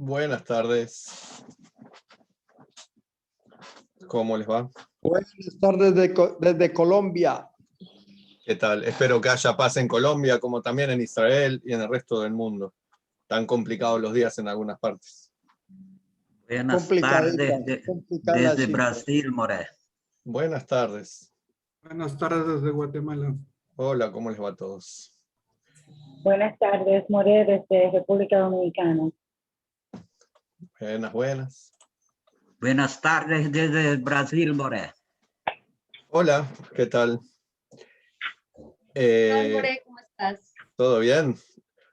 Buenas tardes. ¿Cómo les va? Buenas tardes desde Colombia. ¿Qué tal? Espero que haya paz en Colombia, como también en Israel y en el resto del mundo. Tan complicados los días en algunas partes. Buenas tardes complicada desde Brasil, More. Buenas tardes. Buenas tardes desde Guatemala. Hola, ¿cómo les va a todos? Buenas tardes, More, desde República Dominicana. Buenas. Buenas tardes desde Brasil, More. Hola, ¿qué tal? Hola, More, ¿cómo estás? ¿Todo bien?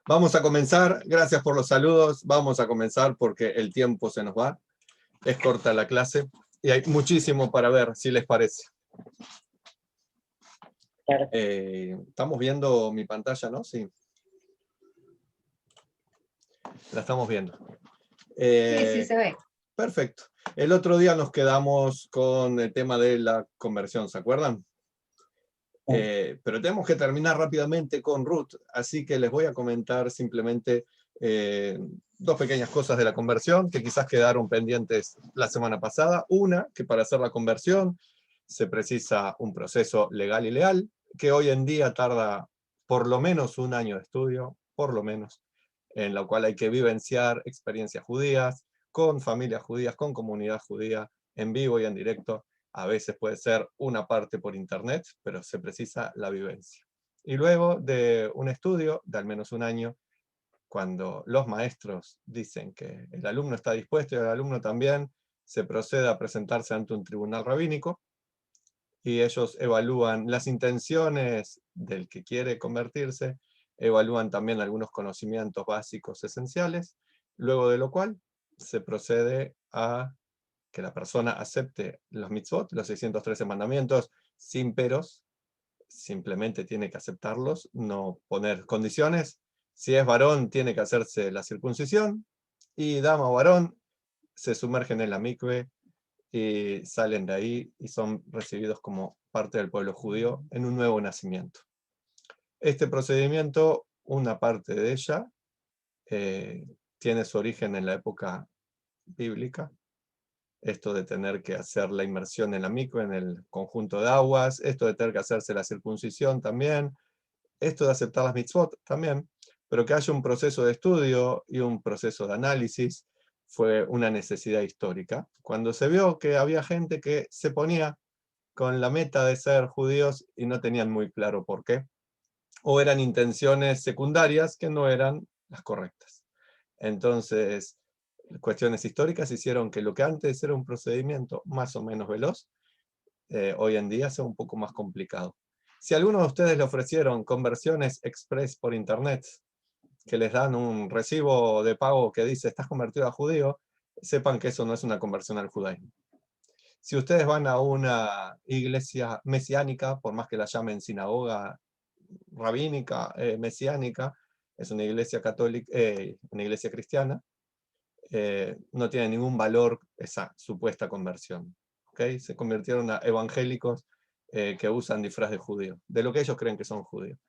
Vamos a comenzar. Gracias por los saludos. Vamos a comenzar porque el tiempo se nos va. Es corta la clase y hay muchísimo para ver, si les parece. Claro. Estamos viendo mi pantalla, ¿no? Sí. La estamos viendo. Sí, se ve. Perfecto. El otro día nos quedamos con el tema de la conversión, ¿se acuerdan? Pero tenemos que terminar rápidamente con Ruth, así que les voy a comentar simplemente dos pequeñas cosas de la conversión que quizás quedaron pendientes la semana pasada. Una, que para hacer la conversión se precisa un proceso legal y leal, que hoy en día tarda por lo menos un año de estudio, por lo menos, en la cual hay que vivenciar experiencias judías, con familias judías, con comunidad judía, en vivo y en directo. A veces puede ser una parte por internet, pero se precisa la vivencia. Y luego de un estudio de al menos un año, cuando los maestros dicen que el alumno está dispuesto y el alumno también, se procede a presentarse ante un tribunal rabínico, y ellos evalúan las intenciones del que quiere convertirse, evalúan también algunos conocimientos básicos esenciales, luego de lo cual se procede a que la persona acepte los mitzvot, los 613 mandamientos, sin peros, simplemente tiene que aceptarlos, no poner condiciones. Si es varón, tiene que hacerse la circuncisión, y dama o varón se sumergen en la mikve y salen de ahí y son recibidos como parte del pueblo judío en un nuevo nacimiento. Este procedimiento, una parte de ella, tiene su origen en la época bíblica, esto de tener que hacer la inmersión en la mikve, en el conjunto de aguas, esto de tener que hacerse la circuncisión también, esto de aceptar las mitzvot también, pero que haya un proceso de estudio y un proceso de análisis fue una necesidad histórica. Cuando se vio que había gente que se ponía con la meta de ser judíos y no tenían muy claro por qué, o eran intenciones secundarias que no eran las correctas. Entonces, cuestiones históricas hicieron que lo que antes era un procedimiento más o menos veloz, hoy en día sea un poco más complicado. Si a alguno de ustedes le ofrecieron conversiones express por internet, que les dan un recibo de pago que dice estás convertido a judío, sepan que eso no es una conversión al judaísmo. Si ustedes van a una iglesia mesiánica, por más que la llamen sinagoga rabínica, mesiánica, es una iglesia católica, una iglesia cristiana, no tiene ningún valor esa supuesta conversión. ¿Okay? Se convirtieron a evangélicos que usan disfraz de judío, de lo que ellos creen que son judíos.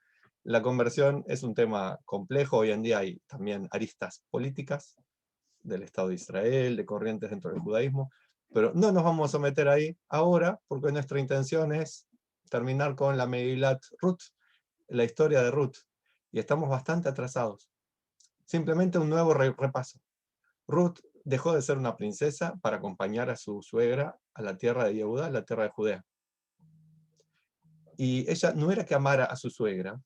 La conversión es un tema complejo, hoy en día hay también aristas políticas del Estado de Israel, de corrientes dentro del judaísmo, pero no nos vamos a meter ahí ahora, porque nuestra intención es terminar con la Megilat Ruth, la historia de Ruth, y estamos bastante atrasados. Simplemente un nuevo repaso. Ruth dejó de ser una princesa para acompañar a su suegra a la tierra de Yehuda, la tierra de Judea. Y ella no era que amara a su suegra,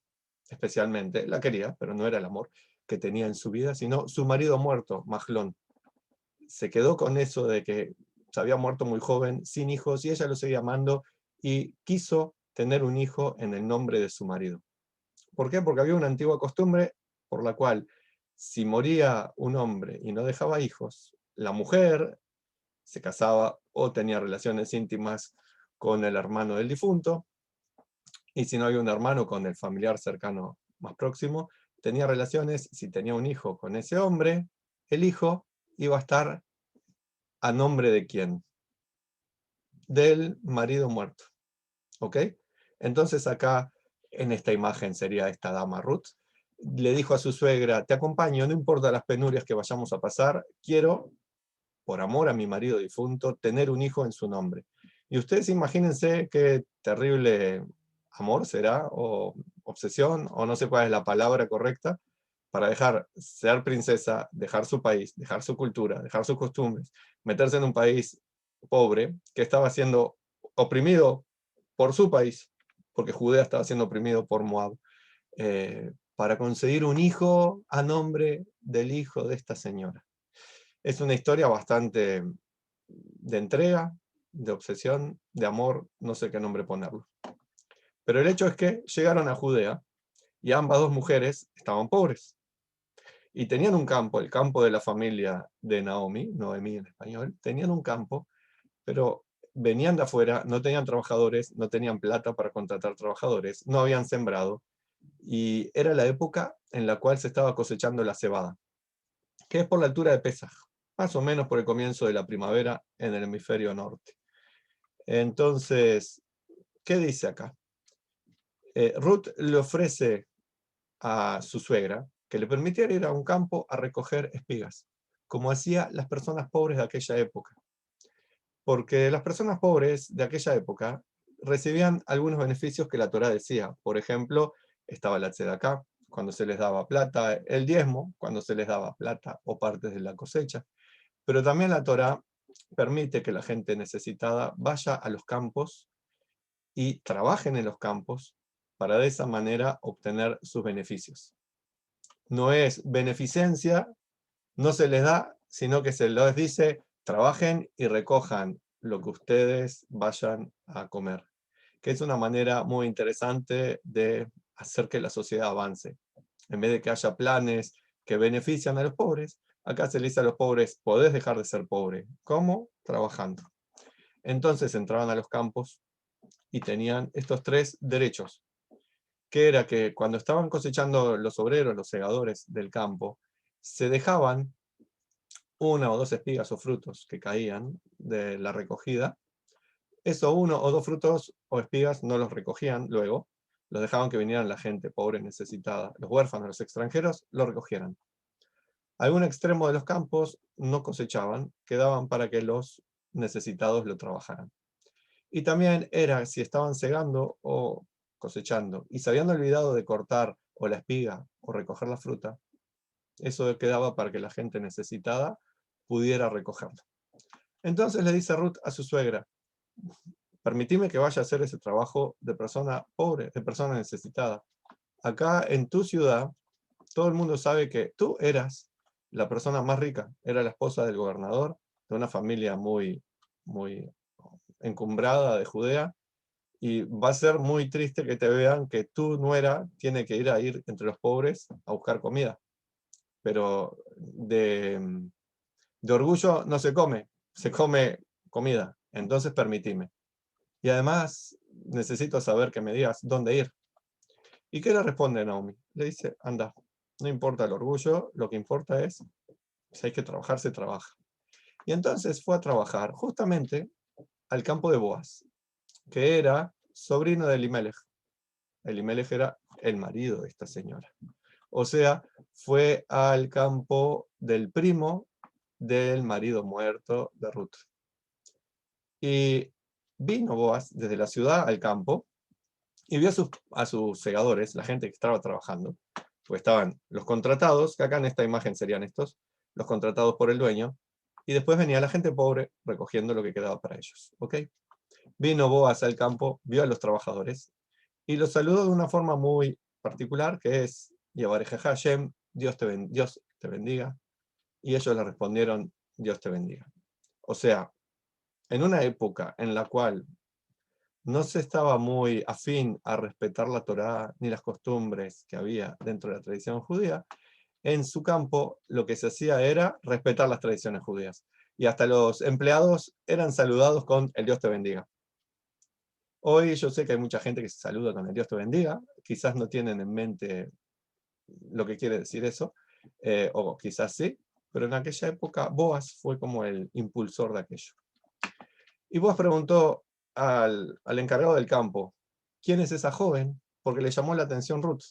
especialmente, la quería, pero no era el amor que tenía en su vida, sino su marido muerto, Mahlón. Se quedó con eso de que se había muerto muy joven, sin hijos, y ella lo seguía amando, y quiso tener un hijo en el nombre de su marido. ¿Por qué? Porque había una antigua costumbre por la cual, si moría un hombre y no dejaba hijos, la mujer se casaba o tenía relaciones íntimas con el hermano del difunto, y si no había un hermano, con el familiar cercano más próximo, tenía relaciones, si tenía un hijo con ese hombre, el hijo iba a estar a nombre de quién? Del marido muerto. ¿Ok? Entonces acá, en esta imagen sería esta dama Ruth, le dijo a su suegra, te acompaño, no importa las penurias que vayamos a pasar, quiero, por amor a mi marido difunto, tener un hijo en su nombre. Y ustedes imagínense qué terrible amor será, o obsesión, o no sé cuál es la palabra correcta, para dejar ser princesa, dejar su país, dejar su cultura, dejar sus costumbres, meterse en un país pobre que estaba siendo oprimido por su país, porque Judea estaba siendo oprimido por Moab, para conseguir un hijo a nombre del hijo de esta señora. Es una historia bastante de entrega, de obsesión, de amor, no sé qué nombre ponerlo. Pero el hecho es que llegaron a Judea y ambas dos mujeres estaban pobres. Y tenían un campo, el campo de la familia de Naomi, Noemí en español, tenían un campo, pero venían de afuera, no tenían trabajadores, no tenían plata para contratar trabajadores, no habían sembrado, y era la época en la cual se estaba cosechando la cebada, que es por la altura de Pesaj, más o menos por el comienzo de la primavera en el hemisferio norte. Entonces, ¿qué dice acá? Ruth le ofrece a su suegra que le permitiera ir a un campo a recoger espigas, como hacían las personas pobres de aquella época. Porque las personas pobres de aquella época recibían algunos beneficios que la Torá decía. Por ejemplo, estaba la tzedaká, cuando se les daba plata, el diezmo, cuando se les daba plata o partes de la cosecha. Pero también la Torá permite que la gente necesitada vaya a los campos y trabajen en los campos para de esa manera obtener sus beneficios. No es beneficencia, no se les da, sino que se les dice, trabajen y recojan lo que ustedes vayan a comer. Que es una manera muy interesante de hacer que la sociedad avance. En vez de que haya planes que benefician a los pobres, acá se le dice a los pobres, podés dejar de ser pobre. ¿Cómo? Trabajando. Entonces entraban a los campos y tenían estos tres derechos, que era que cuando estaban cosechando los obreros, los segadores del campo, se dejaban una o dos espigas o frutos que caían de la recogida. Eso, uno o dos frutos o espigas no los recogían luego, los dejaban que vinieran la gente pobre, necesitada, los huérfanos, los extranjeros, lo recogieran. Algún extremo de los campos no cosechaban, quedaban para que los necesitados lo trabajaran. Y también era, si estaban segando o cosechando y se habían olvidado de cortar o la espiga o recoger la fruta, eso quedaba para que la gente necesitada pudiera recogerlo. Entonces le dice Ruth a su suegra, permitime que vaya a hacer ese trabajo de persona pobre, de persona necesitada. Acá en tu ciudad, todo el mundo sabe que tú eras la persona más rica, era la esposa del gobernador, de una familia muy, muy encumbrada de Judea, y va a ser muy triste que te vean que tu nuera tiene que ir entre los pobres a buscar comida. Pero de orgullo no se come comida. Entonces permitime. Y además necesito saber que me digas dónde ir. ¿Y qué le responde Naomi? Le dice, anda, no importa el orgullo, lo que importa es, si hay que trabajar, se trabaja. Y entonces fue a trabajar justamente al campo de Boaz, que era sobrino de Elimelech. Elimelech era el marido de esta señora. O sea, fue al campo del primo del marido muerto de Ruth. Y vino Boaz desde la ciudad al campo y vio a sus segadores, la gente que estaba trabajando, pues estaban los contratados, que acá en esta imagen serían estos, los contratados por el dueño, y después venía la gente pobre recogiendo lo que quedaba para ellos. ¿Ok? Vino Boaz al campo, vio a los trabajadores y los saludó de una forma muy particular, que es Yevarejeja Hashem, Dios te bendiga. Y ellos le respondieron, Dios te bendiga. O sea, en una época en la cual no se estaba muy afín a respetar la Torá ni las costumbres que había dentro de la tradición judía, en su campo lo que se hacía era respetar las tradiciones judías. Y hasta los empleados eran saludados con el Dios te bendiga. Hoy yo sé que hay mucha gente que se saluda con el Dios te bendiga, quizás no tienen en mente lo que quiere decir eso, o quizás sí, pero en aquella época Boaz fue como el impulsor de aquello. Y Boaz preguntó al encargado del campo, ¿quién es esa joven? Porque le llamó la atención Ruth,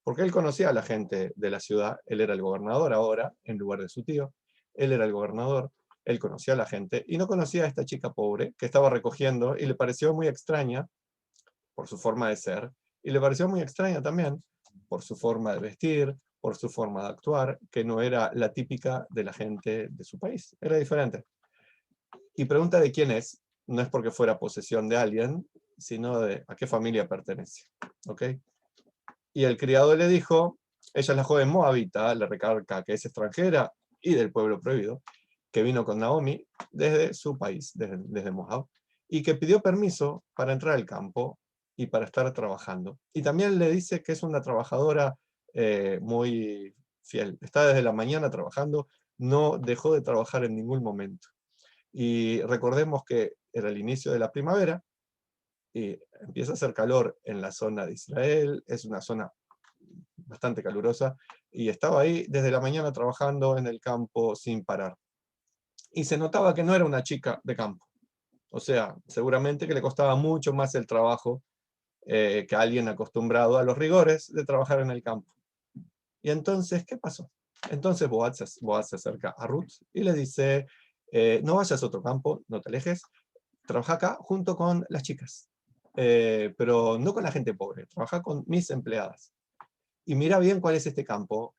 porque él conocía a la gente de la ciudad, él era el gobernador ahora, en lugar de su tío, él era el gobernador, él conocía a la gente, y no conocía a esta chica pobre que estaba recogiendo, y le pareció muy extraña por su forma de ser, y le pareció muy extraña también por su forma de vestir, por su forma de actuar, que no era la típica de la gente de su país, era diferente. Y pregunta de quién es, no es porque fuera posesión de alguien, sino de a qué familia pertenece. ¿Ok? Y el criado le dijo, ella es la joven moabita, le recalca que es extranjera y del pueblo prohibido, que vino con Naomi desde su país, desde Moab, y que pidió permiso para entrar al campo y para estar trabajando. Y también le dice que es una trabajadora muy fiel. Está desde la mañana trabajando, no dejó de trabajar en ningún momento. Y recordemos que era el inicio de la primavera, y empieza a hacer calor en la zona de Israel, es una zona bastante calurosa, y estaba ahí desde la mañana trabajando en el campo sin parar. Y se notaba que no era una chica de campo. O sea, seguramente que le costaba mucho más el trabajo que alguien acostumbrado a los rigores de trabajar en el campo. Y entonces, ¿qué pasó? Entonces Boaz se acerca a Ruth y le dice, no vayas a otro campo, no te alejes, trabaja acá junto con las chicas. Pero no con la gente pobre, trabaja con mis empleadas. Y mira bien cuál es este campo,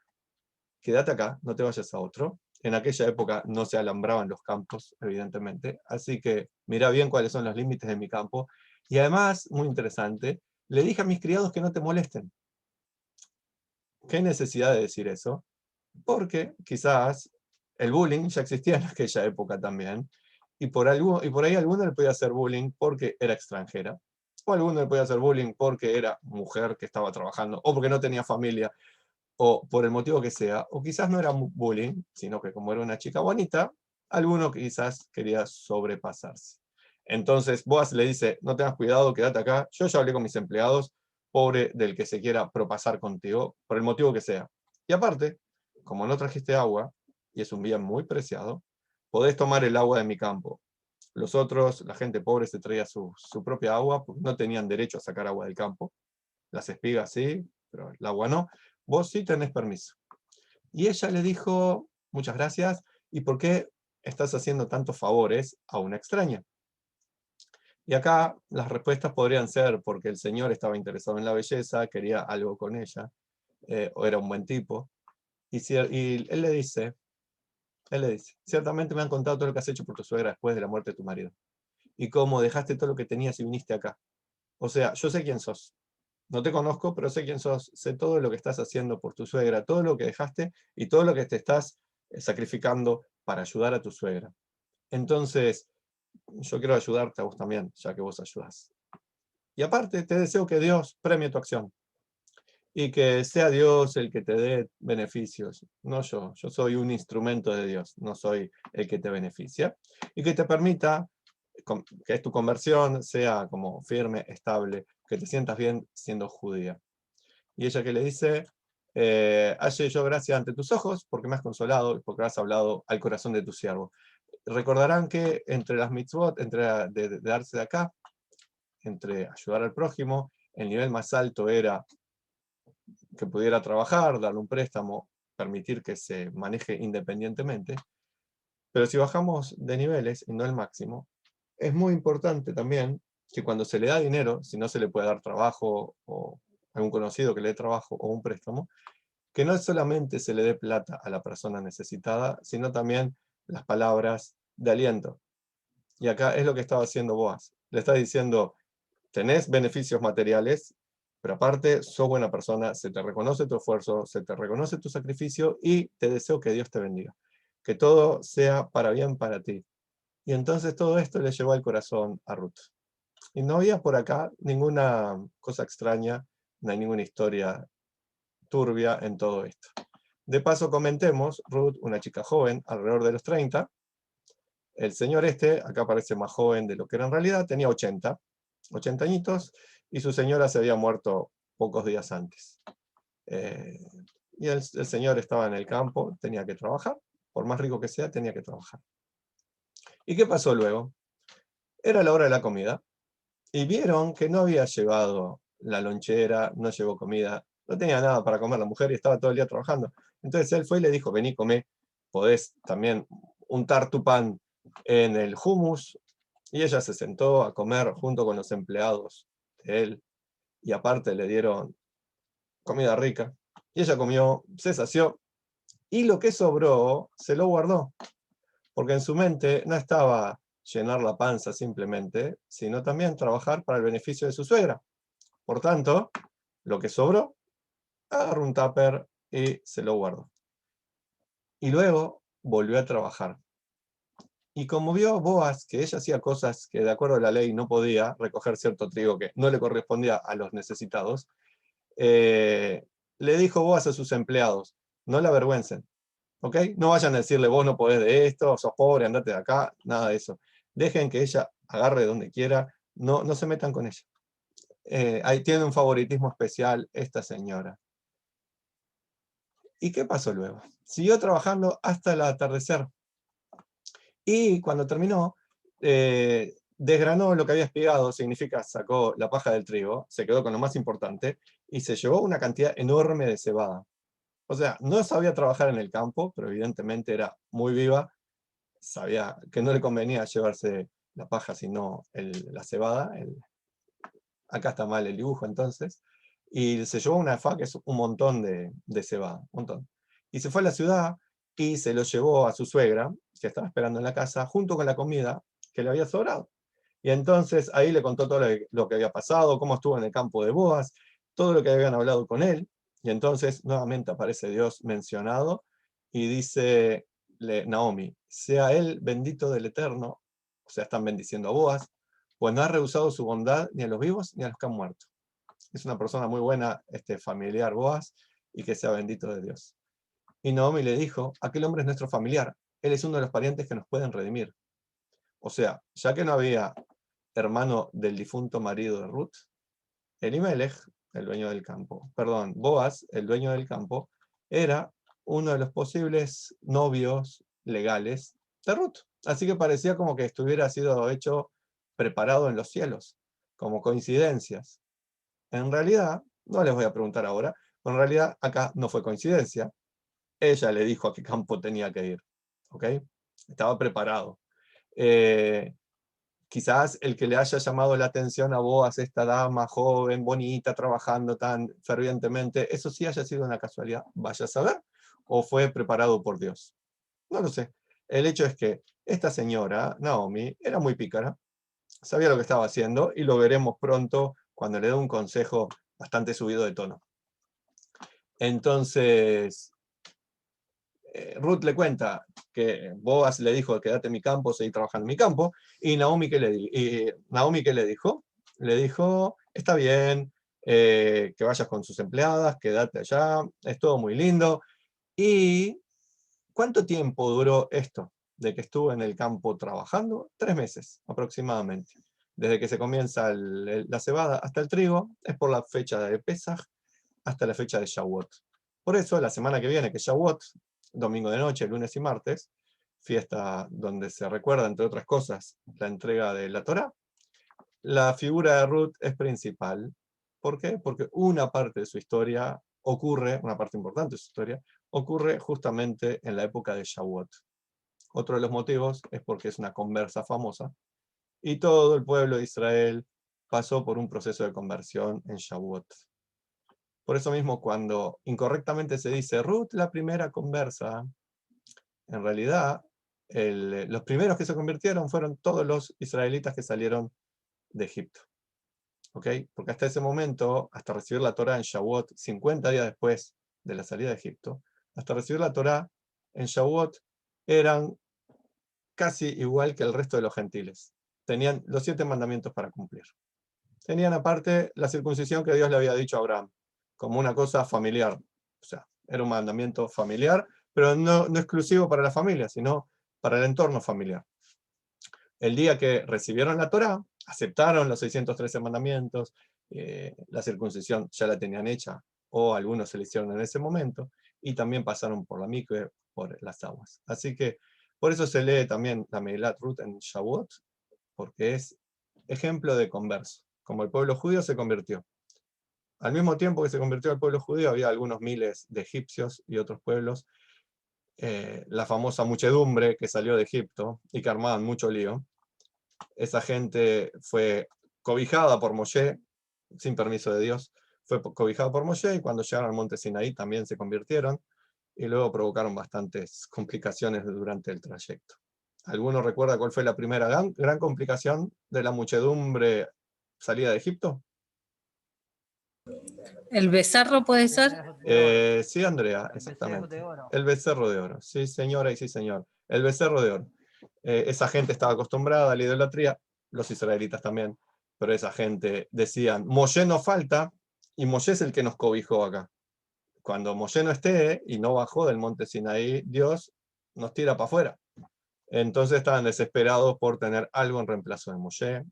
quédate acá, no te vayas a otro. En aquella época no se alambraban los campos, evidentemente, así que mira bien cuáles son los límites de mi campo. Y además, muy interesante, le dije a mis criados que no te molesten. ¿Qué necesidad de decir eso? Porque quizás el bullying ya existía en aquella época también, y por ahí alguno le podía hacer bullying porque era extranjera, o alguno le podía hacer bullying porque era mujer que estaba trabajando, o porque no tenía familia, o por el motivo que sea, o quizás no era bullying, sino que como era una chica bonita, alguno quizás quería sobrepasarse. Entonces Boaz le dice, no tengas cuidado, quédate acá, yo ya hablé con mis empleados, pobre del que se quiera propasar contigo, por el motivo que sea. Y aparte, como no trajiste agua, y es un bien muy preciado, podés tomar el agua de mi campo. Los otros, la gente pobre se traía su propia agua, porque no tenían derecho a sacar agua del campo. Las espigas sí, pero el agua no. Vos sí tenés permiso. Y ella le dijo, muchas gracias, ¿y por qué estás haciendo tantos favores a una extraña? Y acá las respuestas podrían ser porque el señor estaba interesado en la belleza, quería algo con ella, o era un buen tipo. Y él le dice, ciertamente me han contado todo lo que has hecho por tu suegra después de la muerte de tu marido. Y cómo dejaste todo lo que tenías y viniste acá. O sea, yo sé quién sos. No te conozco, pero sé quién sos. Sé todo lo que estás haciendo por tu suegra, todo lo que dejaste y todo lo que te estás sacrificando para ayudar a tu suegra. Entonces, yo quiero ayudarte a vos también, ya que vos ayudás. Y aparte, te deseo que Dios premie tu acción. Y que sea Dios el que te dé beneficios, no yo. Yo soy un instrumento de Dios, no soy el que te beneficia. Y que te permita que tu conversión sea como firme, estable, que te sientas bien siendo judía. Y ella que le dice, halle yo gracia ante tus ojos, porque me has consolado y porque has hablado al corazón de tu siervo. Recordarán que entre las mitzvot, entre de darse de acá, entre ayudar al prójimo, el nivel más alto era que pudiera trabajar, darle un préstamo, permitir que se maneje independientemente. Pero si bajamos de niveles, y no el máximo, es muy importante también que cuando se le da dinero, si no se le puede dar trabajo o algún conocido que le dé trabajo o un préstamo, que no solamente se le dé plata a la persona necesitada, sino también las palabras de aliento. Y acá es lo que estaba haciendo Boaz. Le está diciendo, tenés beneficios materiales, pero aparte sos buena persona, se te reconoce tu esfuerzo, se te reconoce tu sacrificio y te deseo que Dios te bendiga. Que todo sea para bien para ti. Y entonces todo esto le llevó al corazón a Ruth. Y no había por acá ninguna cosa extraña, no hay ninguna historia turbia en todo esto. De paso comentemos, Ruth, una chica joven, alrededor de los 30, el señor acá parece más joven de lo que era en realidad, tenía 80 añitos, y su señora se había muerto pocos días antes. Y el señor estaba en el campo, tenía que trabajar, por más rico que sea, tenía que trabajar. ¿Y qué pasó luego? Era la hora de la comida, y vieron que no había llevado la lonchera, no llevó comida, no tenía nada para comer la mujer y estaba todo el día trabajando. Entonces él fue y le dijo, vení, comé, podés también untar tu pan en el hummus, y ella se sentó a comer junto con los empleados de él, y aparte le dieron comida rica, y ella comió, se sació, y lo que sobró se lo guardó, porque en su mente no estaba llenar la panza simplemente, sino también trabajar para el beneficio de su suegra. Por tanto, lo que sobró, agarró un tupper y se lo guardó. Y luego volvió a trabajar. Y como vio Boaz que ella hacía cosas que de acuerdo a la ley no podía, recoger cierto trigo que no le correspondía a los necesitados, le dijo Boaz a sus empleados, no la avergüencen, ¿ok? No vayan a decirle, vos no podés de esto, sos pobre, andate de acá, nada de eso. Dejen que ella agarre donde quiera, no se metan con ella. Ahí tiene un favoritismo especial esta señora. ¿Y qué pasó luego? Siguió trabajando hasta el atardecer. Y cuando terminó, desgranó lo que había espigado, significa sacó la paja del trigo, se quedó con lo más importante, y se llevó una cantidad enorme de cebada. O sea, no sabía trabajar en el campo, pero evidentemente era muy viva, sabía que no le convenía llevarse la paja, sino la cebada. Acá está mal el dibujo entonces. Y se llevó una fa, que es un montón de cebada, un montón. Y se fue a la ciudad y se lo llevó a su suegra, que estaba esperando en la casa, junto con la comida que le había sobrado. Y entonces ahí le contó todo lo que había pasado, cómo estuvo en el campo de Boaz, todo lo que habían hablado con él. Y entonces nuevamente aparece Dios mencionado y dice Naomi, sea él bendito del Eterno, o sea, están bendiciendo a Boaz, pues no ha rehusado su bondad ni a los vivos ni a los que han muerto. Es una persona muy buena, familiar Boaz, y que sea bendito de Dios. Y Naomi le dijo, aquel hombre es nuestro familiar, él es uno de los parientes que nos pueden redimir. O sea, ya que no había hermano del difunto marido de Ruth, Elimelech, el dueño del campo, perdón, Boaz, el dueño del campo, era uno de los posibles novios legales de Ruth. Así que parecía como que estuviera sido hecho preparado en los cielos, como coincidencias. En realidad, no les voy a preguntar ahora, pero en realidad acá no fue coincidencia. Ella le dijo a qué campo tenía que ir, ¿ok? Estaba preparado. Quizás el que le haya llamado la atención a Boaz, esta dama joven, bonita, trabajando tan fervientemente, eso sí haya sido una casualidad, vaya a saber, o fue preparado por Dios. No lo sé. El hecho es que esta señora, Naomi, era muy pícara, sabía lo que estaba haciendo, y lo veremos pronto cuando le dé un consejo bastante subido de tono. Entonces, Ruth le cuenta que Boaz le dijo, quédate en mi campo, seguí trabajando en mi campo, y Naomi, ¿qué le dijo? Le dijo, está bien, que vayas con sus empleadas, quédate allá, es todo muy lindo. ¿Y cuánto tiempo duró esto? De que estuvo en el campo trabajando, 3 meses aproximadamente. Desde que se comienza la cebada hasta el trigo, es por la fecha de Pesaj hasta la fecha de Shavuot. Por eso, la semana que viene, que es Shavuot, domingo de noche, lunes y martes, fiesta donde se recuerda, entre otras cosas, la entrega de la Torá, la figura de Ruth es principal. ¿Por qué? Porque una parte de su historia ocurre, una parte importante de su historia, ocurre justamente en la época de Shavuot. Otro de los motivos es porque es una conversa famosa, y todo el pueblo de Israel pasó por un proceso de conversión en Shavuot. Por eso mismo, cuando incorrectamente se dice Ruth la primera conversa, en realidad los primeros que se convirtieron fueron todos los israelitas que salieron de Egipto. ¿Ok? Porque hasta ese momento, hasta recibir la Torá en Shavuot, 50 días después de la salida de Egipto, hasta recibir la Torá en Shavuot, eran casi igual que el resto de los gentiles. Tenían los 7 mandamientos para cumplir. Tenían aparte la circuncisión que Dios le había dicho a Abraham, como una cosa familiar. O sea, era un mandamiento familiar, pero no exclusivo para la familia, sino para el entorno familiar. El día que recibieron la Torá, aceptaron los 613 mandamientos, la circuncisión ya la tenían hecha, o algunos se la hicieron en ese momento, y también pasaron por la mikve, por las aguas. Así que por eso se lee también la Megilat Ruth en Shavuot, porque es ejemplo de converso, como el pueblo judío se convirtió. Al mismo tiempo que se convirtió al pueblo judío, había algunos miles de egipcios y otros pueblos. La famosa muchedumbre que salió de Egipto y que armaban mucho lío. Esa gente fue cobijada por Moshe, sin permiso de Dios, fue cobijada por Moshe, y cuando llegaron al monte Sinaí también se convirtieron, y luego provocaron bastantes complicaciones durante el trayecto. ¿Alguno recuerda cuál fue la primera gran complicación de la muchedumbre salida de Egipto? ¿El becerro puede ser? Sí, Andrea, exactamente. El becerro de oro. Sí, señora y sí, señor. El becerro de oro. Esa gente estaba acostumbrada a la idolatría, los israelitas también, pero esa gente decían, Moshe nos falta, y Moshe es el que nos cobijó acá. Cuando Moshe no esté y no bajó del monte Sinaí, Dios nos tira para afuera. Entonces estaban desesperados por tener algo en reemplazo de Moshe,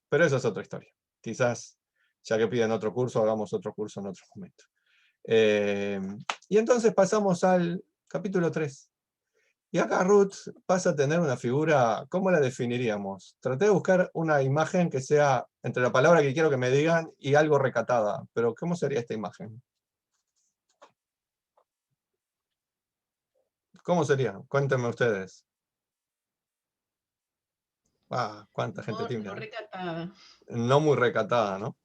pero eso es otra historia. Quizás, ya que piden otro curso, hagamos otro curso en otro momento. Y entonces pasamos al capítulo 3. Y acá Ruth pasa a tener una figura, ¿cómo la definiríamos? Traté de buscar una imagen que sea entre la palabra que quiero que me digan y algo recatada, pero ¿cómo sería esta imagen? ¿Cómo sería? Cuéntenme ustedes. Cuánta gente tímida. No recatada. No muy recatada, ¿no?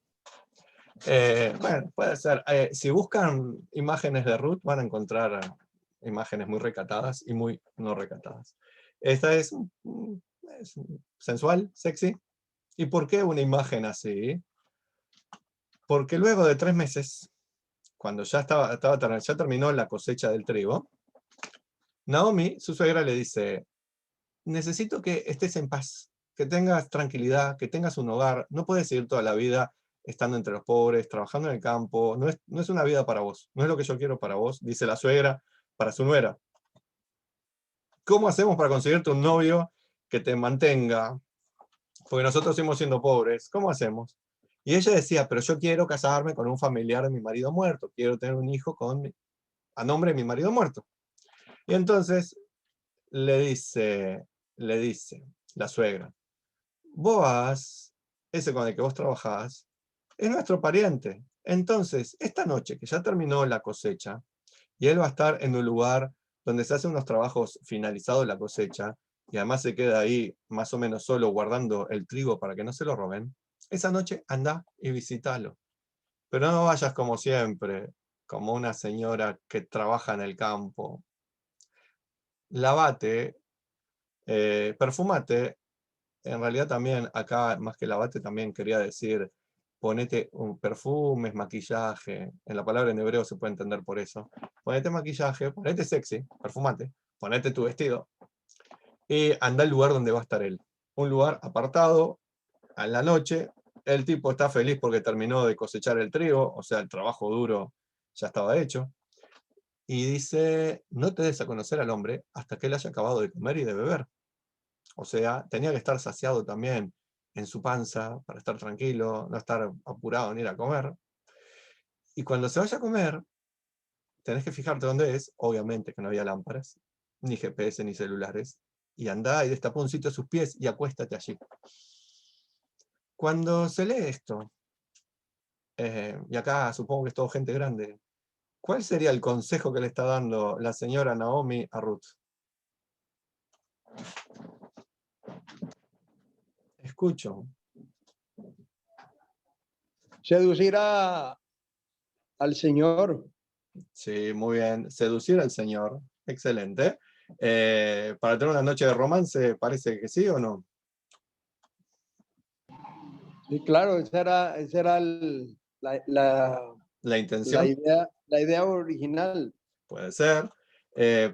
Bueno, puede ser. Si buscan imágenes de Ruth, van a encontrar imágenes muy recatadas y muy no recatadas. Esta es sensual, sexy. ¿Y por qué una imagen así? Porque luego de 3 meses, cuando ya terminó la cosecha del trigo, Naomi, su suegra, le dice, necesito que estés en paz, que tengas tranquilidad, que tengas un hogar. No puedes seguir toda la vida estando entre los pobres, trabajando en el campo. No es una vida para vos. No es lo que yo quiero para vos, dice la suegra para su nuera. ¿Cómo hacemos para conseguirte un novio que te mantenga? Porque nosotros seguimos siendo pobres. ¿Cómo hacemos? Y ella decía, pero yo quiero casarme con un familiar de mi marido muerto. Quiero tener un hijo a nombre de mi marido muerto. Y entonces le dice la suegra, Boaz, ese con el que vos trabajás, es nuestro pariente. Entonces, esta noche, que ya terminó la cosecha, y él va a estar en un lugar donde se hacen unos trabajos finalizados la cosecha, y además se queda ahí más o menos solo guardando el trigo para que no se lo roben, esa noche anda y visítalo. Pero no vayas como siempre, como una señora que trabaja en el campo. Lavate, perfumate. En realidad también, acá más que lavate, también quería decir, ponete perfumes, maquillaje. En la palabra en hebreo se puede entender por eso. Ponete maquillaje, ponete sexy, perfumate, ponete tu vestido y anda al lugar donde va a estar él. Un lugar apartado, a la noche. El tipo está feliz porque terminó de cosechar el trigo, o sea, el trabajo duro ya estaba hecho. Y dice, no te des a conocer al hombre hasta que él haya acabado de comer y de beber. O sea, tenía que estar saciado también en su panza para estar tranquilo, no estar apurado en ir a comer. Y cuando se vaya a comer, tenés que fijarte dónde es, obviamente que no había lámparas, ni GPS, ni celulares, y andá y destapá un sitio a sus pies y acuéstate allí. Cuando se lee esto, y acá supongo que es todo gente grande, ¿cuál sería el consejo que le está dando la señora Naomi a Ruth? Escucho. Seducir al Señor. Sí, muy bien. Seducir al Señor. Excelente. Para tener una noche de romance, ¿parece que sí o no? Sí, claro, esa era La intención. la idea original. Puede ser.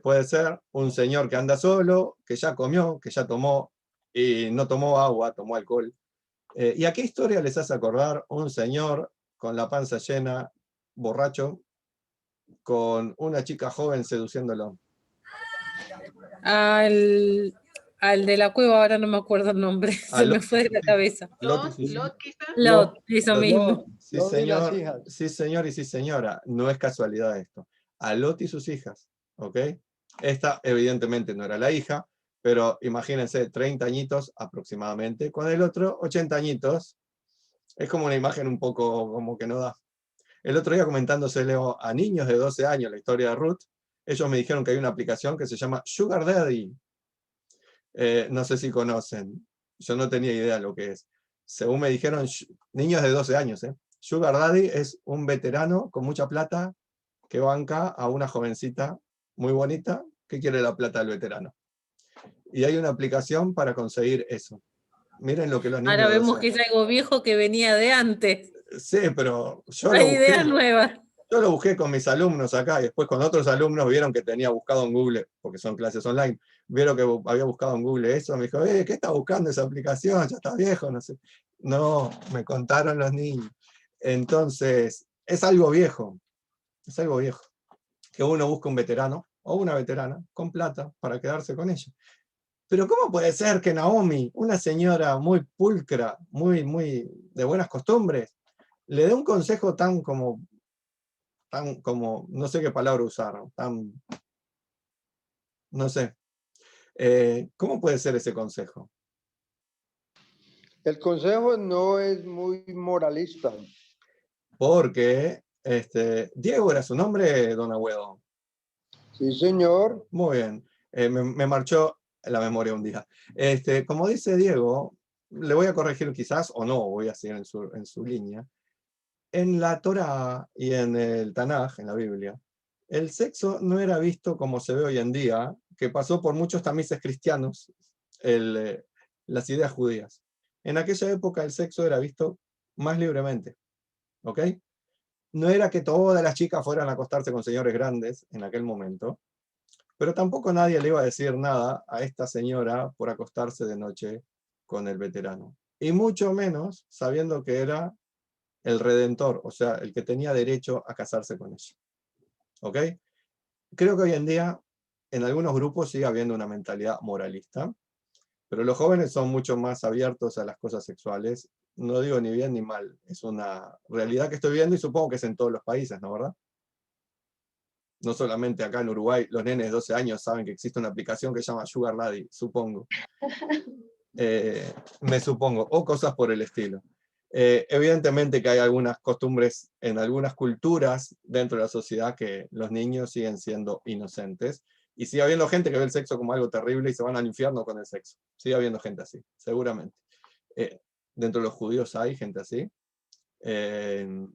Puede ser un señor que anda solo, que ya comió, que ya tomó, y no tomó agua, tomó alcohol. ¿Y a qué historia les hace acordar un señor con la panza llena, borracho, con una chica joven seduciéndolo? Al de la cueva, ahora no me acuerdo el nombre, se me fue de la cabeza. Lot, quizás. Lot, eso mismo. Sí, señor, sí, señor y sí, señora. No es casualidad esto. A Lot y sus hijas, ¿ok? Esta evidentemente no era la hija, pero imagínense, 30 añitos aproximadamente, con el otro 80 añitos. Es como una imagen un poco como que no da. El otro día comentándoselo a niños de 12 años la historia de Ruth, ellos me dijeron que hay una aplicación que se llama Sugar Daddy. No sé si conocen, yo no tenía idea de lo que es. Según me dijeron, niños de 12 años, Sugar Daddy es un veterano con mucha plata que banca a una jovencita muy bonita que quiere la plata del veterano. Y hay una aplicación para conseguir eso. Miren lo que los niños Ahora de 12 vemos que es años. algo viejo que venía de antes. Sí, pero yo Hay lo ideas busqué. nuevas. Yo lo busqué con mis alumnos acá y después con otros alumnos vieron que tenía buscado en Google, porque son clases online, vieron que había buscado en Google eso, me dijo, ¿qué está buscando esa aplicación? Ya está viejo, no sé. No, me contaron los niños. Entonces, es algo viejo, que uno busca un veterano o una veterana con plata para quedarse con ella. Pero ¿cómo puede ser que Naomi, una señora muy pulcra, muy de buenas costumbres, le dé un consejo tan como, no sé qué palabra usar, no sé. ¿Cómo puede ser ese consejo? El consejo no es muy moralista. Porque Diego era su nombre, don Agüedo. Sí, señor. Muy bien. Me marchó la memoria un día. Como dice Diego, le voy a corregir quizás, o no, voy a seguir en su línea. En la Torá y en el Tanaj, en la Biblia, el sexo no era visto como se ve hoy en día, que pasó por muchos tamices cristianos, las ideas judías. En aquella época el sexo era visto más libremente, ¿ok? No era que todas las chicas fueran a acostarse con señores grandes en aquel momento, pero tampoco nadie le iba a decir nada a esta señora por acostarse de noche con el veterano. Y mucho menos sabiendo que era el redentor, o sea, el que tenía derecho a casarse con ella. ¿Ok? Creo que hoy en día en algunos grupos sigue habiendo una mentalidad moralista, pero los jóvenes son mucho más abiertos a las cosas sexuales. No digo ni bien ni mal, es una realidad que estoy viendo y supongo que es en todos los países, ¿no, verdad? No solamente acá en Uruguay, los nenes de 12 años saben que existe una aplicación que se llama Sugar Daddy, supongo. Me supongo, o cosas por el estilo. Evidentemente que hay algunas costumbres en algunas culturas dentro de la sociedad que los niños siguen siendo inocentes y sigue habiendo gente que ve el sexo como algo terrible y se van al infierno con el sexo. Sigue habiendo gente así, seguramente. Dentro de los judíos hay gente así. Dentro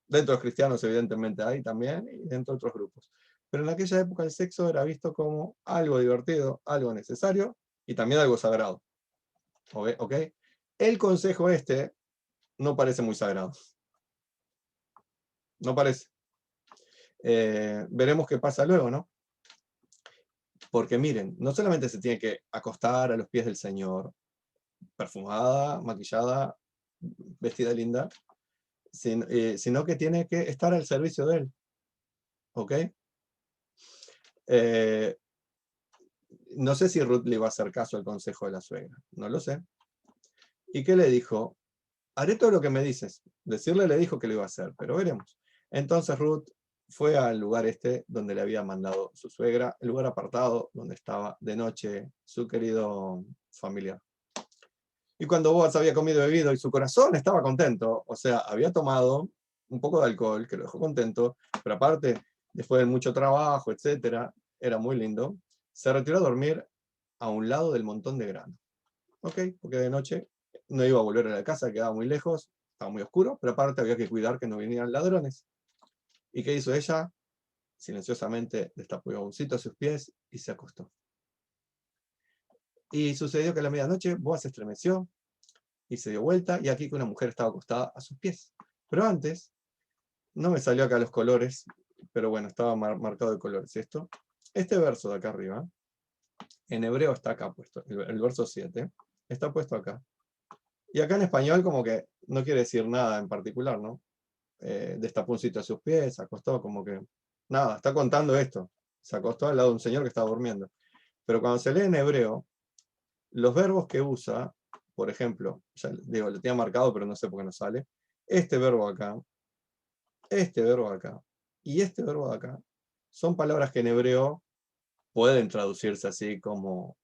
de los cristianos evidentemente hay también y dentro de otros grupos. Pero en aquella época el sexo era visto como algo divertido, algo necesario y también algo sagrado. ¿Ok? El consejo no parece muy sagrado. No parece. Veremos qué pasa luego, ¿no? Porque miren, no solamente se tiene que acostar a los pies del Señor, perfumada, maquillada, vestida linda, sino que tiene que estar al servicio de Él. ¿Ok? No sé si Ruth le iba a hacer caso al consejo de la suegra, no lo sé. ¿Y qué le dijo? Haré todo lo que me dices. Decirle le dijo que lo iba a hacer, pero veremos. Entonces Ruth fue al lugar donde le había mandado su suegra, el lugar apartado donde estaba de noche su querido familiar. Y cuando Boaz había comido y bebido y su corazón estaba contento, o sea, había tomado un poco de alcohol que lo dejó contento, pero aparte, después de mucho trabajo, etcétera, era muy lindo, se retiró a dormir a un lado del montón de grano. ¿Ok? Porque de noche no iba a volver a la casa, quedaba muy lejos, estaba muy oscuro, pero aparte había que cuidar que no vinieran ladrones. ¿Y qué hizo ella? Silenciosamente destapó un jaboncito a sus pies y se acostó. Y sucedió que a la medianoche Boaz se estremeció y se dio vuelta, y aquí que una mujer estaba acostada a sus pies. Pero antes, no me salió acá los colores, pero bueno, estaba marcado de colores esto. Este verso de acá arriba, en hebreo está acá puesto, el verso 7, está puesto acá. Y acá en español como que no quiere decir nada en particular, ¿no? Destapó un sitio a sus pies, se acostó, como que nada, está contando esto. Se acostó al lado de un señor que estaba durmiendo. Pero cuando se lee en hebreo, los verbos que usa, por ejemplo, ya digo, lo tenía marcado, pero no sé por qué no sale, este verbo acá, este verbo acá y este verbo de acá, son palabras que en hebreo pueden traducirse así como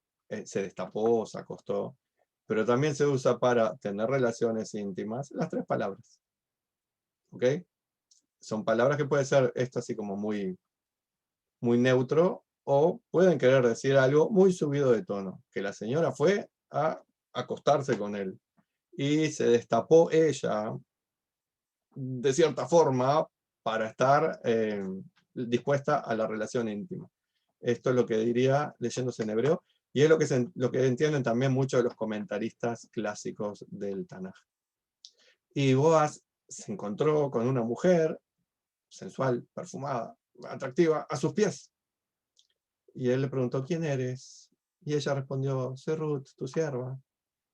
se destapó, se acostó, pero también se usa para tener relaciones íntimas, las tres palabras. ¿Ok? son palabras que puede ser esto así como muy, muy neutro, o pueden querer decir algo muy subido de tono, que la señora fue a acostarse con él, y se destapó ella, de cierta forma, para estar dispuesta a la relación íntima. Esto es lo que diría leyéndose en hebreo, y es lo que entienden también muchos de los comentaristas clásicos del Tanaj. Y Boaz se encontró con una mujer sensual, perfumada, atractiva, a sus pies. Y él le preguntó, ¿quién eres? Y ella respondió, soy Ruth, tu sierva.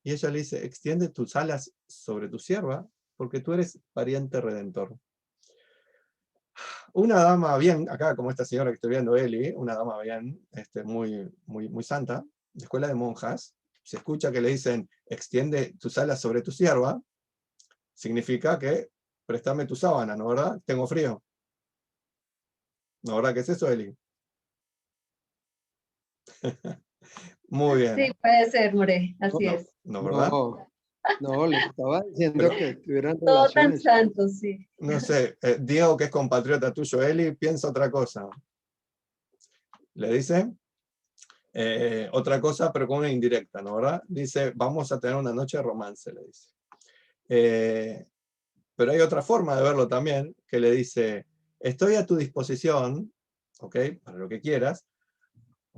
Y ella le dice, extiende tus alas sobre tu sierva, porque tú eres pariente redentor. Una dama bien, acá como esta señora que estoy viendo, Eli, una dama bien, muy, muy, muy santa, de escuela de monjas, se escucha que le dicen, extiende tus alas sobre tu sierva, significa que préstame tu sábana, ¿no verdad? Tengo frío. ¿No verdad que es eso, Eli? Muy bien. Sí, puede ser, More, así No, es. ¿no verdad? No, le estaba diciendo Pero- que tuvieran Todo tan relaciones. santo, sí. No sé, Diego, que es compatriota tuyo, Eli, piensa otra cosa. Le dice otra cosa, pero con una indirecta, ¿no verdad? Dice, vamos a tener una noche de romance, le dice. Pero hay otra forma de verlo también, que le dice, estoy a tu disposición, ¿ok? Para lo que quieras,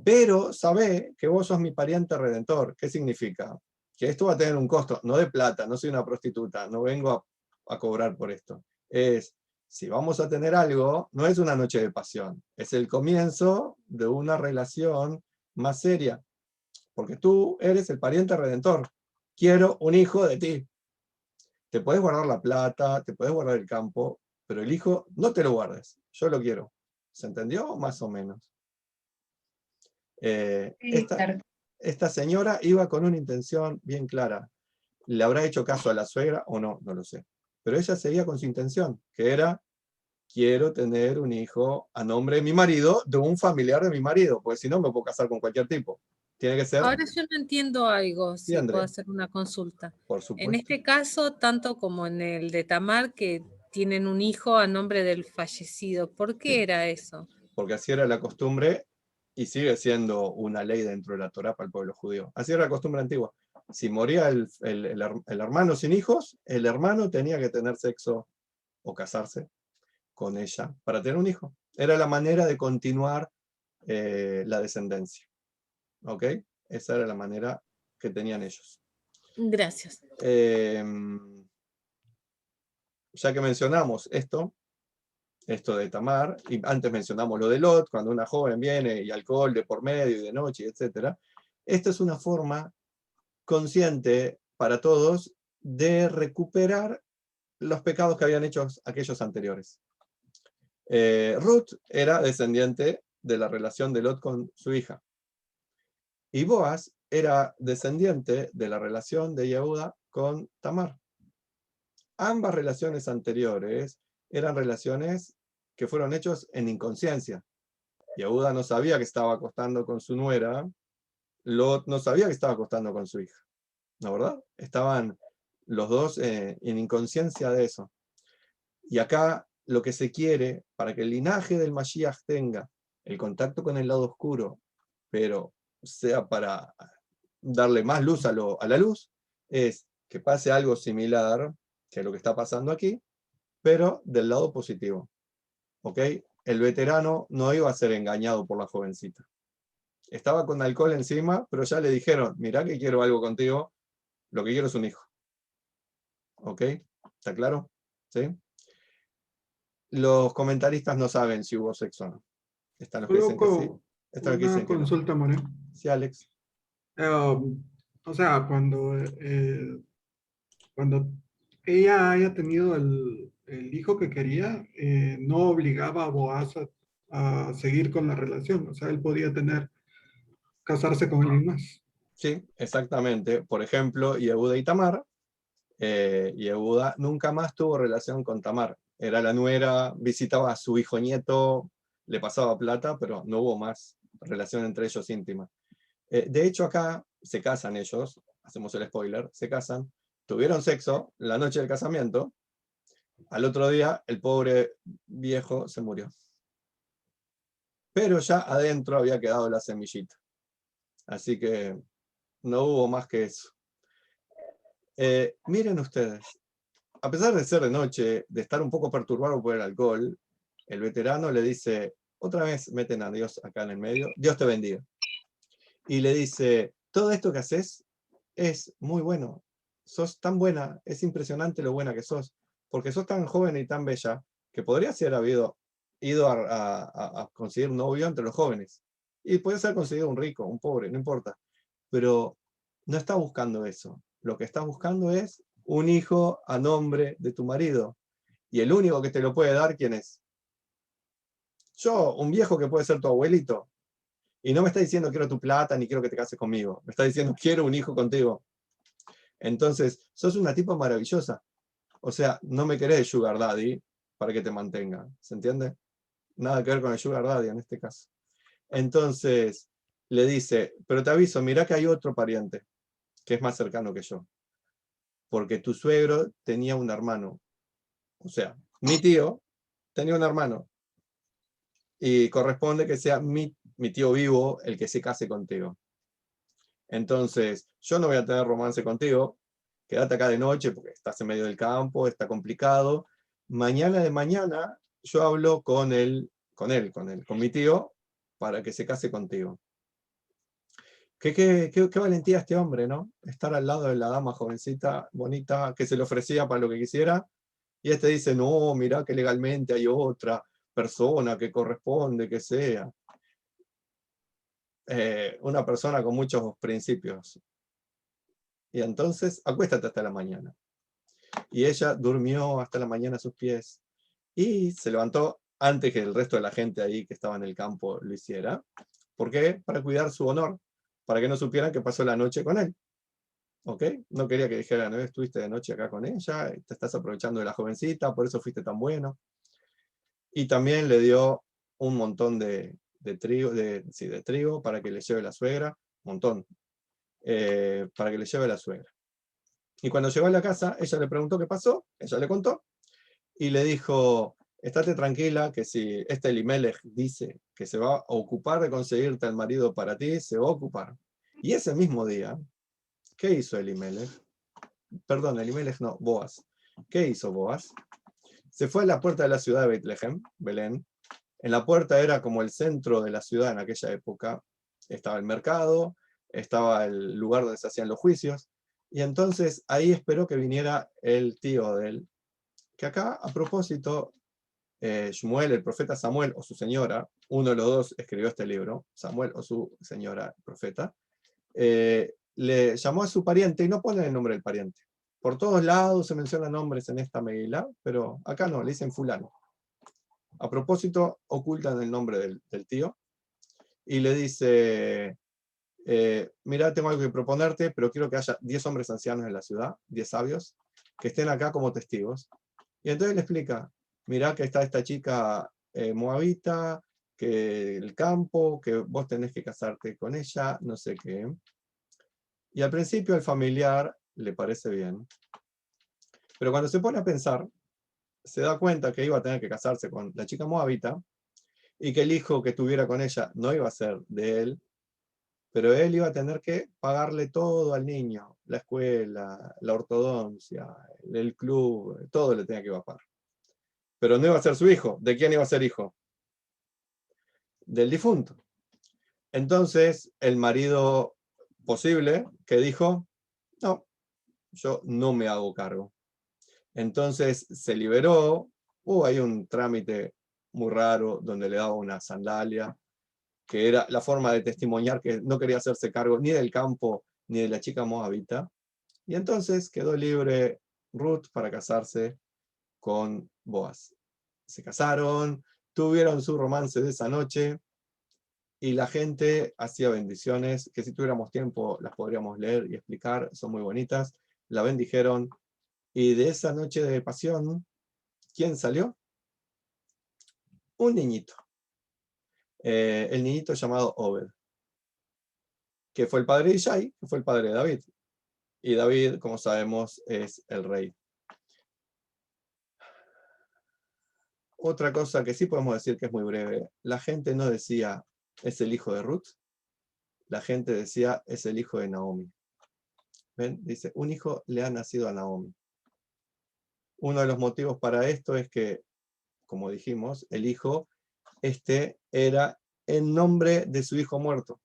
pero sabe que vos sos mi pariente redentor. ¿Qué significa? Que esto va a tener un costo, no de plata, no soy una prostituta, no vengo a cobrar por esto. Es, si vamos a tener algo, no es una noche de pasión, es el comienzo de una relación más seria, porque tú eres el pariente redentor. Quiero un hijo de ti. Te puedes guardar la plata, te puedes guardar el campo, pero el hijo no te lo guardes, yo lo quiero. ¿Se entendió? Más o menos. Sí, claro. Esta señora iba con una intención bien clara. ¿Le habrá hecho caso a la suegra o no? No lo sé. Pero ella seguía con su intención, que era, quiero tener un hijo a nombre de mi marido, de un familiar de mi marido, porque si no me puedo casar con cualquier tipo. Tiene que ser... Ahora yo no entiendo algo, Sí, si puedo André, hacer una consulta. por En supuesto. este caso, tanto como en el de Tamar, que tienen un hijo a nombre del fallecido, ¿por qué Sí. era eso? Porque así era la costumbre y sigue siendo una ley dentro de la Torá para el pueblo judío. Así era la costumbre antigua. Si moría el hermano sin hijos, el hermano tenía que tener sexo o casarse con ella para tener un hijo. Era la manera de continuar la descendencia. ¿Ok? Esa era la manera que tenían ellos. Gracias. Ya que mencionamos esto de Tamar, y antes mencionamos lo de Lot, cuando una joven viene y alcohol de por medio y de noche, etc. Esta es una forma consciente para todos de recuperar los pecados que habían hecho aquellos anteriores. Ruth era descendiente de la relación de Lot con su hija. Y Boaz era descendiente de la relación de Yehuda con Tamar. Ambas relaciones anteriores eran relaciones que fueron hechas en inconsciencia. Yehuda no sabía que estaba acostando con su nuera, Lot no sabía que estaba acostando con su hija. ¿No verdad? Estaban los dos en inconsciencia de eso. Y acá lo que se quiere, para que el linaje del Mashiach tenga el contacto con el lado oscuro, pero sea para darle más luz a la luz, es que pase algo similar que lo que está pasando aquí, pero del lado positivo. ¿Ok? El veterano no iba a ser engañado por la jovencita. Estaba con alcohol encima, pero ya le dijeron, mirá que quiero algo contigo, lo que quiero es un hijo. ¿Ok? ¿Está claro? ¿Sí? Los comentaristas no saben si hubo sexo o no. Están los que dicen que sí, están los que Una dicen que no. consulta, More. Sí, Alex. O sea, cuando ella haya tenido el hijo que quería, no obligaba a Boaz a seguir con la relación. O sea, él podía casarse con alguien más. Sí, exactamente. Por ejemplo, Yehuda y Tamar. Yehuda nunca más tuvo relación con Tamar. Era la nuera, visitaba a su hijo nieto, le pasaba plata, pero no hubo más relación entre ellos íntima. De hecho, acá se casan ellos, hacemos el spoiler, se casan, tuvieron sexo la noche del casamiento, Al otro día, el pobre viejo se murió. Pero ya adentro había quedado la semillita. Así que no hubo más que eso. Miren ustedes, a pesar de ser de noche, de estar un poco perturbado por el alcohol, el veterano le dice, otra vez meten a Dios acá en el medio, Dios te bendiga. Y le dice, todo esto que haces es muy bueno, sos tan buena, es impresionante lo buena que sos, porque sos tan joven y tan bella, que podrías haber ido a conseguir novio entre los jóvenes. Y podías haber conseguido un rico, un pobre, no importa. Pero no estás buscando eso. Lo que estás buscando es un hijo a nombre de tu marido. Y el único que te lo puede dar, ¿quién es? Yo, un viejo que puede ser tu abuelito. Y no me está diciendo quiero tu plata ni quiero que te cases conmigo. Me está diciendo quiero un hijo contigo. Entonces, sos una tipa maravillosa. O sea, no me querés sugar daddy para que te mantenga. ¿Se entiende? Nada que ver con el sugar daddy en este caso. Entonces, le dice, pero te aviso, mirá que hay otro pariente que es más cercano que yo. Porque tu suegro tenía un hermano. O sea, mi tío tenía un hermano. Y corresponde que sea mi tío vivo el que se case contigo. Entonces, yo no voy a tener romance contigo. Quédate acá de noche porque estás en medio del campo, está complicado. Mañana de mañana yo hablo con mi tío, para que se case contigo. Qué valentía este hombre, ¿no? Estar al lado de la dama jovencita, bonita, que se le ofrecía para lo que quisiera. Y este dice, no, mirá que legalmente hay otra persona que corresponde, que sea. Una persona con muchos principios. Y entonces, acuéstate hasta la mañana. Y ella durmió hasta la mañana a sus pies. Y se levantó antes que el resto de la gente ahí que estaba en el campo lo hiciera. ¿Por qué? Para cuidar su honor. Para que no supieran que pasó la noche con él. ¿Ok? No quería que dijeran, ¿no? Estuviste de noche acá con ella, te estás aprovechando de la jovencita, por eso fuiste tan bueno. Y también le dio un montón de trigo para que le lleve la suegra, un montón, para que le lleve la suegra. Y cuando llegó a la casa, ella le preguntó qué pasó, ella le contó, y le dijo, estate tranquila, que si este Elimelech dice que se va a ocupar de conseguirte al marido para ti, se va a ocupar. Y ese mismo día, ¿qué hizo Elimelech? Perdón, Elimelech no, Boaz. ¿Qué hizo Boaz? Se fue a la puerta de la ciudad de Betlehem, Belén. En la puerta era como el centro de la ciudad en aquella época. Estaba el mercado, estaba el lugar donde se hacían los juicios. Y entonces ahí esperó que viniera el tío de él. Que acá, a propósito, Shmuel, el profeta Samuel o su señora, uno de los dos escribió este libro, Samuel o su señora profeta, le llamó a su pariente y no pone el nombre del pariente. Por todos lados se mencionan nombres en esta Megilá, pero acá no, le dicen fulano. A propósito, ocultan el nombre del tío y le dice, mira, tengo algo que proponerte, pero quiero que haya 10 hombres ancianos en la ciudad, 10 sabios, que estén acá como testigos. Y entonces le explica, mira que está esta chica moabita, que el campo, que vos tenés que casarte con ella, no sé qué. Y al principio al familiar le parece bien. Pero cuando se pone a pensar, se da cuenta que iba a tener que casarse con la chica moabita y que el hijo que tuviera con ella no iba a ser de él, pero él iba a tener que pagarle todo al niño, la escuela, la ortodoncia, el club, todo le tenía que pagar. Pero no iba a ser su hijo. ¿De quién iba a ser hijo? Del difunto. Entonces, el marido posible que dijo, no, yo no me hago cargo. Entonces se liberó, hubo ahí un trámite muy raro donde le daba una sandalia, que era la forma de testimoniar que no quería hacerse cargo ni del campo ni de la chica moabita. Y entonces quedó libre Ruth para casarse con Boaz. Se casaron, tuvieron su romance de esa noche y la gente hacía bendiciones, que si tuviéramos tiempo las podríamos leer y explicar, son muy bonitas. La bendijeron y de esa noche de pasión, ¿quién salió? Un niñito. El niñito llamado Obed, que fue el padre de Ishai, que fue el padre de David. Y David, como sabemos, es el rey. otra cosa que sí podemos decir que es muy breve. La gente no decía, es el hijo de Ruth. La gente decía, es el hijo de Naomi. ¿Ven? Dice, un hijo le ha nacido a Naomi. Uno de los motivos para esto es que, como dijimos, el hijo, era en nombre de su hijo muerto.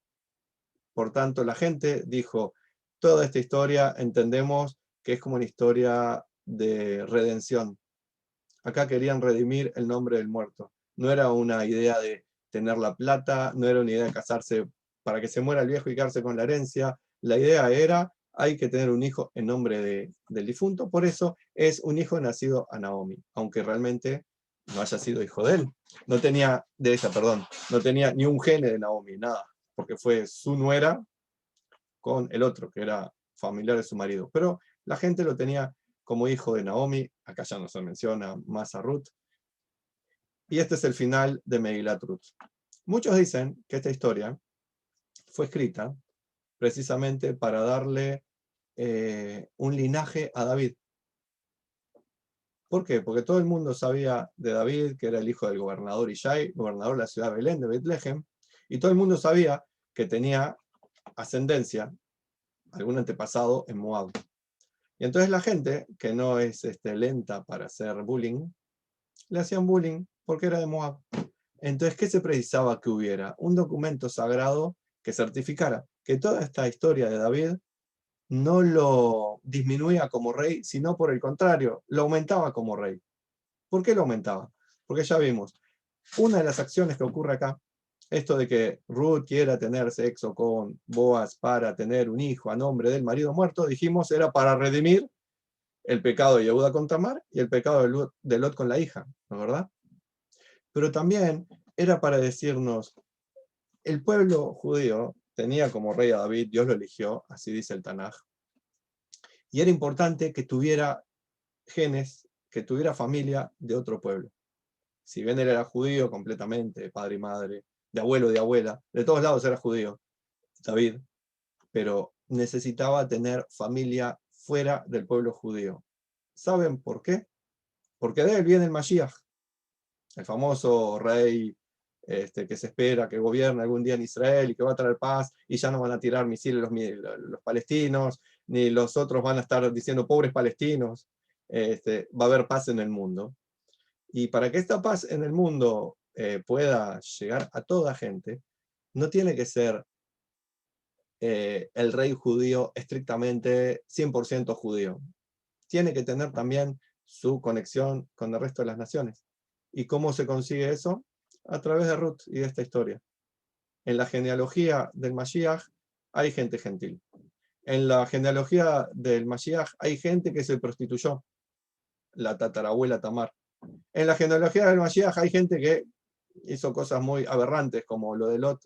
Por tanto, la gente dijo, toda esta historia entendemos que es como una historia de redención. Acá querían redimir el nombre del muerto. No era una idea de tener la plata, no era una idea de casarse para que se muera el viejo y quedarse con la herencia. La idea era, hay que tener un hijo en nombre del difunto, por eso es un hijo nacido a Naomi, aunque realmente no haya sido hijo de él. No tenía, de ella, perdón, no tenía ni un gene de Naomi, nada, porque fue su nuera con el otro, que era familiar de su marido. Pero la gente lo tenía como hijo de Naomi, acá ya no se menciona más a Ruth. Y este es el final de Megilat Ruth. Muchos dicen que esta historia fue escrita precisamente para darle un linaje a David. ¿Por qué? Porque todo el mundo sabía de David, que era el hijo del gobernador Ishai, gobernador de la ciudad de Belén, de Betlehem, y todo el mundo sabía que tenía ascendencia, algún antepasado en Moab. Y entonces la gente, que no es lenta para hacer bullying, le hacían bullying porque era de Moab. Entonces, ¿qué se precisaba que hubiera? Un documento sagrado que certificara que toda esta historia de David no lo disminuía como rey, sino por el contrario, lo aumentaba como rey. ¿Por qué lo aumentaba? Porque ya vimos, una de las acciones que ocurre acá, esto de que Ruth quiera tener sexo con Boaz para tener un hijo a nombre del marido muerto, dijimos, era para redimir el pecado de Yehuda con Tamar y el pecado de Lot con la hija, ¿no es verdad? Pero también era para decirnos, el pueblo judío tenía como rey a David, Dios lo eligió, así dice el Tanaj, y era importante que tuviera genes, que tuviera familia de otro pueblo. Si bien él era judío completamente, de padre y madre, de abuelo y de abuela, de todos lados era judío, David, pero necesitaba tener familia fuera del pueblo judío. ¿Saben por qué? Porque de él viene el Mashiach, el famoso rey que se espera que gobierne algún día en Israel y que va a traer paz, y ya no van a tirar misiles los palestinos, ni los otros van a estar diciendo pobres palestinos, va a haber paz en el mundo. Y para que esta paz en el mundo pueda llegar a toda gente, no tiene que ser el rey judío estrictamente 100% judío. Tiene que tener también su conexión con el resto de las naciones. ¿Y cómo se consigue eso? A través de Ruth y de esta historia. En la genealogía del Mashiach hay gente gentil. En la genealogía del Mashiach hay gente que se prostituyó, la tatarabuela Tamar. En la genealogía del Mashiach hay gente que hizo cosas muy aberrantes, como lo de Lot,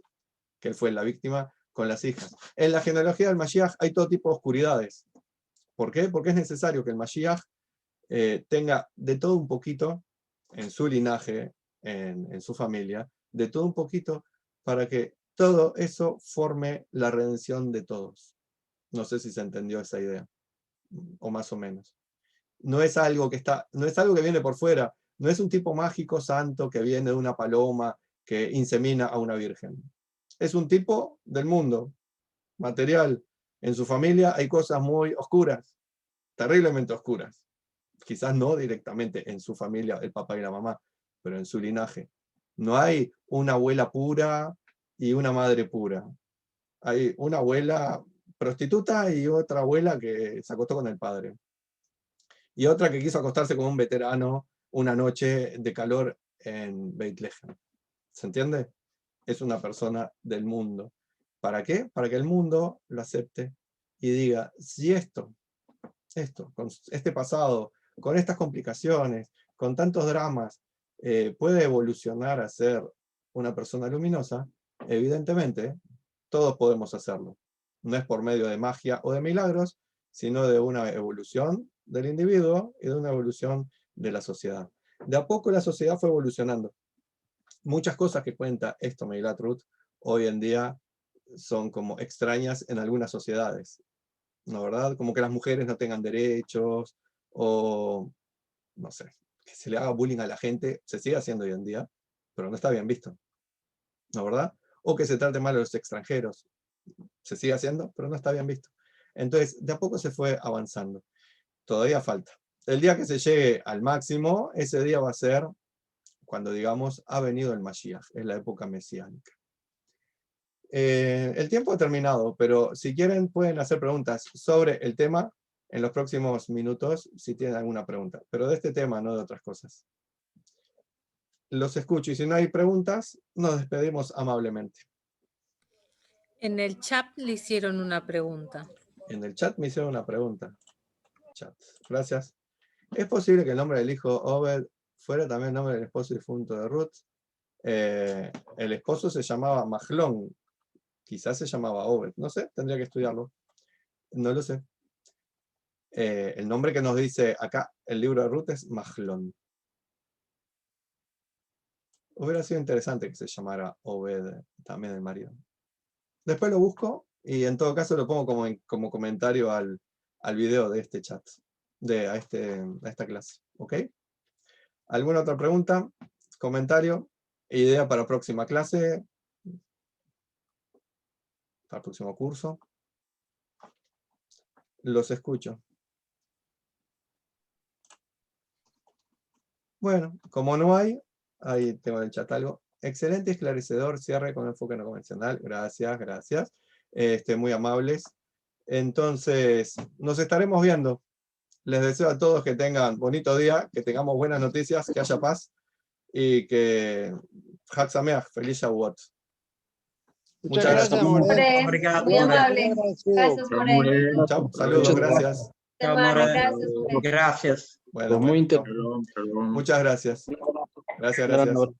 que él fue la víctima, con las hijas. En la genealogía del Mashiach hay todo tipo de oscuridades. ¿Por qué? Porque es necesario que el Mashiach tenga de todo un poquito en su linaje, en su familia, de todo un poquito, para que todo eso forme la redención de todos. No sé si se entendió esa idea, o más o menos. No es algo no es algo que viene por fuera, no es un tipo mágico santo que viene de una paloma que insemina a una virgen. Es un tipo del mundo, material. En su familia hay cosas muy oscuras, terriblemente oscuras. Quizás no directamente en su familia, el papá y la mamá, pero en su linaje. No hay una abuela pura y una madre pura. Hay una abuela prostituta y otra abuela que se acostó con el padre. Y otra que quiso acostarse con un veterano una noche de calor en Bethlehem. ¿Se entiende? Es una persona del mundo. ¿Para qué? Para que el mundo lo acepte y diga, si esto, con este pasado, con estas complicaciones, con tantos dramas, puede evolucionar a ser una persona luminosa, evidentemente todos podemos hacerlo. No es por medio de magia o de milagros, sino de una evolución del individuo y de una evolución de la sociedad. De a poco la sociedad fue evolucionando. Muchas cosas que cuenta esto Megilat Ruth hoy en día son como extrañas en algunas sociedades, ¿no verdad? Como que las mujeres no tengan derechos, o no sé, que se le haga bullying a la gente, se sigue haciendo hoy en día, pero no está bien visto, ¿no verdad? O que se trate mal a los extranjeros, se sigue haciendo, pero no está bien visto. Entonces, de a poco se fue avanzando. Todavía falta. El día que se llegue al máximo, ese día va a ser cuando digamos, ha venido el Mashiach, es la época mesiánica. El tiempo ha terminado, pero si quieren pueden hacer preguntas sobre el tema en los próximos minutos, si tienen alguna pregunta. Pero de este tema, no de otras cosas. Los escucho, y si no hay preguntas, nos despedimos amablemente. En el chat le hicieron una pregunta. En el chat me hicieron una pregunta. Chat. Gracias. ¿Es posible que el nombre del hijo Obed fuera también el nombre del esposo difunto de Ruth? El esposo se llamaba Mahlón. Quizás se llamaba Obed. No sé, tendría que estudiarlo. No lo sé. El nombre que nos dice acá el libro de Ruth es Mahlón. Hubiera sido interesante que se llamara Obed también el marido. Después lo busco y en todo caso lo pongo como comentario al video de este chat, a esta clase. ¿Ok? ¿Alguna otra pregunta? ¿Comentario? ¿Idea para próxima clase? ¿Para el próximo curso? Los escucho. Bueno, como no hay, ahí tengo en el chat algo. Excelente, esclarecedor, cierre con enfoque no convencional. Gracias, gracias. Muy amables. Entonces, nos estaremos viendo. Les deseo a todos que tengan bonito día, que tengamos buenas noticias, que haya paz y que Chag Sameach, feliz Shavuot. Muchas gracias. More. Obrigado, Muy More. amable. Gracias, Chao, More. More. Chao, saludos, Muchas gracias. Chao, Semana, More. gracias, More. Gracias. Bueno, Muy bueno, chao. interesante. Shalom, shalom. Muchas gracias. Gracias, gracias.